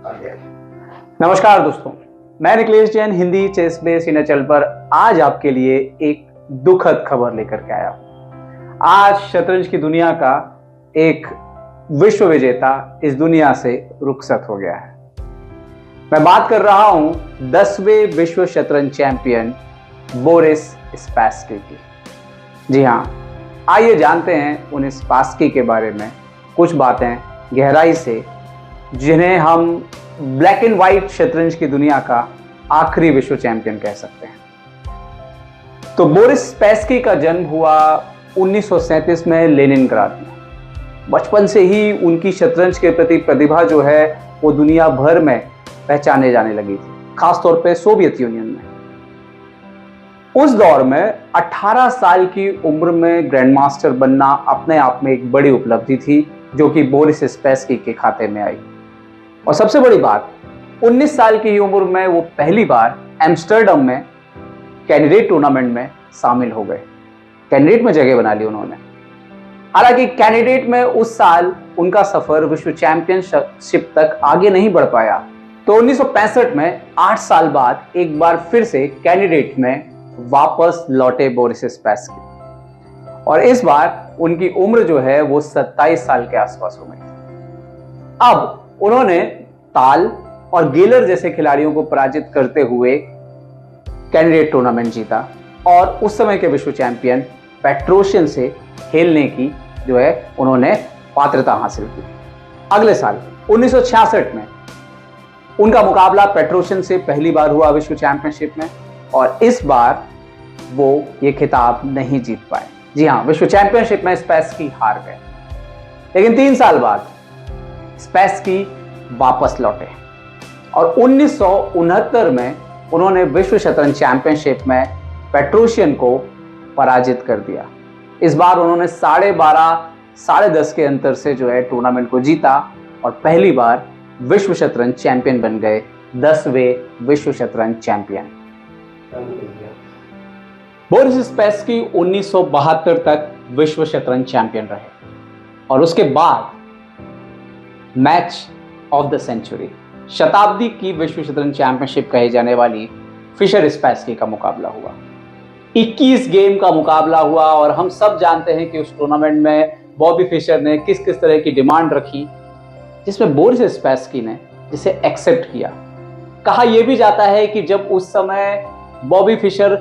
नमस्कार दोस्तों, मैं Nikhilesh Jain Hindi chess base in channel पर आज आपके लिए एक दुखद खबर लेकर के आया हूं। आज शतरंज की दुनिया का एक विश्व विजेता इस दुनिया से रुखसत हो गया है। मैं बात कर रहा हूं 10वें विश्व शतरंज चैंपियन बोरिस स्पैसकी की। जी हां, आइए जानते हैं उन स्पैसकी के बारे में कुछ बातें गहराई से, जिन्हें हम ब्लैक एंड व्हाइट शतरंज की दुनिया का आखिरी विश्व चैंपियन कह सकते हैं। तो बोरिस स्पैसकी का जन्म हुआ 1937 में लेनिनग्राड में। बचपन से ही उनकी शतरंज के प्रति प्रतिभा जो है वो दुनिया भर में पहचाने जाने लगी थी, खासतौर पे सोवियत यूनियन में। उस दौर में 18 साल की उम्र में ग्रैंड मास्टर बनना अपने आप में एक बड़ी उपलब्धि थी, जो कि बोरिस स्पैसकी के खाते में आई। और सबसे बड़ी बात, 19 साल की उम्र में वो पहली बार एम्स्टर्डम में कैंडिडेट टूर्नामेंट में शामिल हो गए। कैंडिडेट में जगह बना ली उन्होंने। हालांकि कैंडिडेट में उस साल उनका सफर विश्व चैंपियनशिप तक आगे नहीं बढ़ पाया। तो 1965 में 8 साल बाद एक बार फिर से कैंडिडेट में वापस लौटे बोरिस स्पैसकी, और इस बार उनकी उम्र जो है वो 27 साल के आसपास हो गई। अब उन्होंने ताल और गेलर जैसे खिलाड़ियों को पराजित करते हुए कैंडिडेट टूर्नामेंट जीता और उस समय के विश्व चैंपियन पेट्रोशियन से खेलने की जो है उन्होंने पात्रता हासिल की। अगले साल 1966 में उनका मुकाबला पेट्रोशियन से पहली बार हुआ विश्व चैंपियनशिप में, और इस बार वो ये खिताब नहीं जीत पाए। जी हाँ, विश्व चैंपियनशिप में स्पैसकी हार गए। लेकिन 3 साल बाद स्पैसकी वापस लौटे और 1969 में उन्होंने विश्व शतरंज चैंपियनशिप में पेट्रोशियन को पराजित कर दिया। इस बार उन्होंने 12.5-10.5 के अंतर से जो है टूर्नामेंट को जीता और पहली बार विश्व शतरंज चैंपियन बन गए, 10वें विश्व शतरंज चैंपियन। बोरिस स्पैसकी 1972 तक विश्व शतरंज चैंपियन रहे और उसके बाद मैच ऑफ द सेंचुरी, शताब्दी की विश्व शतरंज चैंपियनशिप कही जाने वाली फिशर स्पैसकी का मुकाबला हुआ। 21 गेम का मुकाबला हुआ और हम सब जानते हैं कि उस टूर्नामेंट में बॉबी फिशर ने किस किस तरह की डिमांड रखी, जिसमें बोरिस स्पैसकी ने जिसे एक्सेप्ट किया। कहा यह भी जाता है कि जब उस समय बॉबी फिशर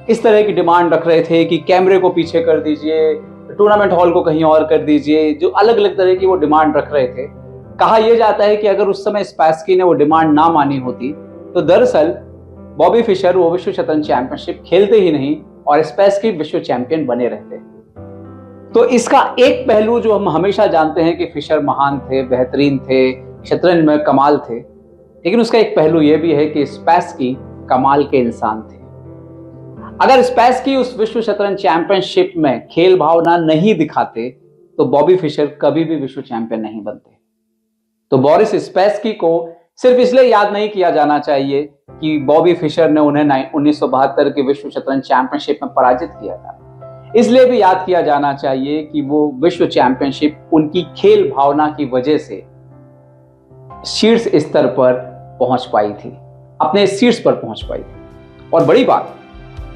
इस तरह की डिमांड रख रहे थे कि कैमरे को पीछे कर दीजिए, टूर्नामेंट हॉल को कहीं और कर दीजिए, जो अलग अलग तरह की वो डिमांड रख रहे थे, कहा यह जाता है कि अगर उस समय स्पैसकी ने वो डिमांड ना मानी होती तो दरअसल बॉबी फिशर वो विश्व शतरंज चैंपियनशिप खेलते ही नहीं और स्पैसकी विश्व चैंपियन बने रहते। तो इसका एक पहलू जो हम हमेशा जानते हैं कि फिशर महान थे, बेहतरीन थे, शतरंज में कमाल थे, लेकिन उसका एक पहलू यह भी है कि स्पैसकी कमाल के इंसान थे। अगर स्पैसकी उस विश्व शतरंज चैंपियनशिप में खेल भावना नहीं दिखाते तो बॉबी फिशर कभी भी विश्व चैंपियन नहीं बनते। तो बोरिस स्पैसकी को सिर्फ इसलिए याद नहीं किया जाना चाहिए कि बॉबी फिशर ने उन्हें 1972 के विश्व शतरंज चैंपियनशिप में पराजित किया था, इसलिए भी याद किया जाना चाहिए कि वो विश्व चैंपियनशिप उनकी खेल भावना की वजह से शीर्ष स्तर पर पहुंच पाई थी, अपने शीर्ष पर पहुंच पाई थी। और बड़ी बात,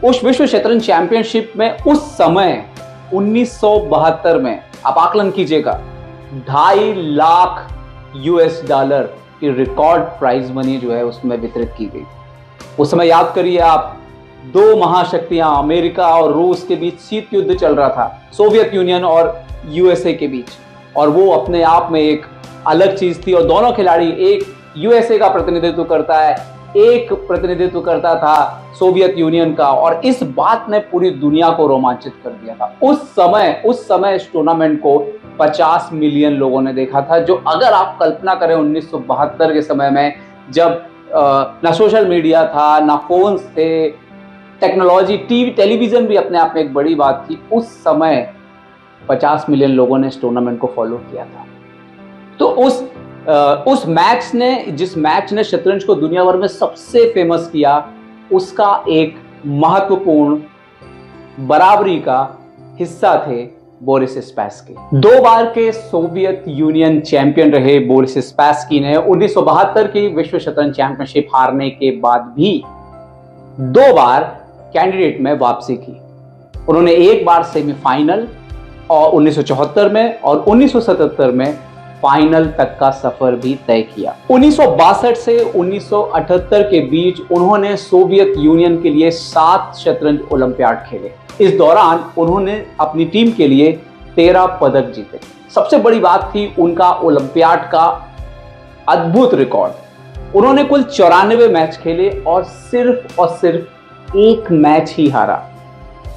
उस विश्व शतरंज चैंपियनशिप में उस समय 1972 में आप आकलन कीजिएगा, $2.5 लाख की रिकॉर्ड प्राइज मनी जो है उसमें वितरित की गई। उस समय याद करिए आप, दो महाशक्तियां अमेरिका और रूस के बीच शीत युद्ध चल रहा था, सोवियत यूनियन और यूएसए के बीच, और वो अपने आप में एक अलग चीज थी। और दोनों खिलाड़ी, एक यूएसए का प्रतिनिधित्व करता है, एक प्रतिनिधित्व करता था सोवियत यूनियन का, और इस बात ने पूरी दुनिया को रोमांचित कर दिया था। उस समय इस टूर्नामेंट को 50 मिलियन लोगों ने देखा था, जो अगर आप कल्पना करें 1972 के समय में, जब ना सोशल मीडिया था, ना फोन्स थे, टेक्नोलॉजी, टीवी, टेलीविजन भी अपने आप में एक बड़ी बात थी, उस समय 50 मिलियन लोगों ने इस टूर्नामेंट को फॉलो किया था। तो उस मैच ने, जिस मैच ने शतरंज को दुनिया भर में सबसे फेमस किया, उसका एक महत्वपूर्ण बराबरी का हिस्सा थे बोरिस स्पैस्की। 2 बार के सोवियत यूनियन चैंपियन रहे बोरिस स्पैस्की ने 1972 की विश्व शतरंज चैंपियनशिप हारने के बाद भी 2 बार कैंडिडेट में वापसी की। उन्होंने एक बार सेमीफाइनल और 1974 में और 1977 में फाइनल तक का सफर भी तय किया। 1962 से 1978 के बीच उन्होंने सोवियत यूनियन के लिए 7 शतरंज ओलंपियाड खेले। इस दौरान उन्होंने अपनी टीम के लिए 13 पदक जीते। सबसे बड़ी बात थी उनका ओलंपियाड का अद्भुत रिकॉर्ड। उन्होंने कुल 94 मैच खेले और सिर्फ एक मैच ही हारा।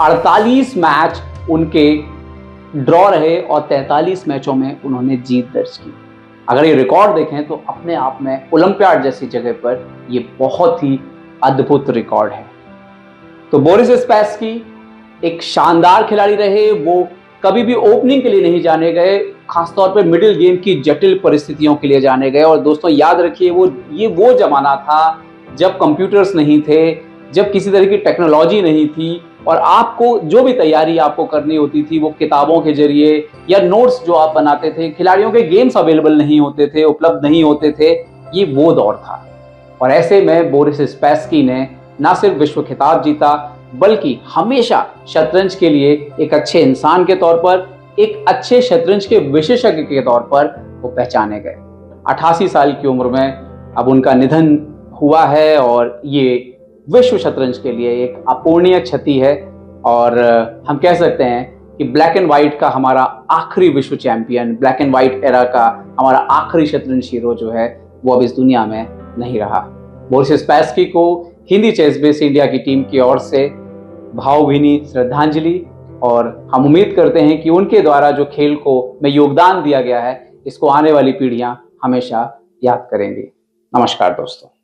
48 मैच उनके ड्रॉ रहे और 43 मैचों में उन्होंने जीत दर्ज की। अगर ये रिकॉर्ड देखें तो अपने आप में ओलंपियाड जैसी जगह पर ये बहुत ही अद्भुत रिकॉर्ड है। तो बोरिस स्पैस्की एक शानदार खिलाड़ी रहे। वो कभी भी ओपनिंग के लिए नहीं जाने गए, खासतौर पर मिडिल गेम की जटिल परिस्थितियों के लिए जाने गए। और दोस्तों याद रखिए वो जमाना था जब कंप्यूटर्स नहीं थे, जब किसी तरह की टेक्नोलॉजी नहीं थी और आपको जो भी तैयारी आपको करनी होती थी वो किताबों के जरिए या नोट्स जो आप बनाते थे, खिलाड़ियों के गेम्स अवेलेबल नहीं होते थे, उपलब्ध नहीं होते थे। ये वो दौर था और ऐसे में बोरिस स्पैस्की ने ना सिर्फ विश्व खिताब जीता बल्कि हमेशा शतरंज के लिए एक अच्छे इंसान के तौर पर, एक अच्छे शतरंज के विशेषज्ञ के तौर पर वो पहचाने गए। 88 साल की उम्र में अब उनका निधन हुआ है और ये विश्व शतरंज के लिए एक अपूरणीय क्षति है। और हम कह सकते हैं कि ब्लैक एंड व्हाइट का हमारा आखिरी विश्व champion, black and white era का हमारा आखिरी शतरंज हीरो जो है वो अब इस दुनिया में नहीं रहा। बोरिस स्पैस्की को हिंदी चेस बेस इंडिया की टीम की ओर से भावभीनी श्रद्धांजलि। और हम उम्मीद करते हैं कि उनके द्वारा जो खेल को में योगदान दिया गया है इसको आने वाली पीढ़ियां हमेशा याद करेंगी। नमस्कार दोस्तों।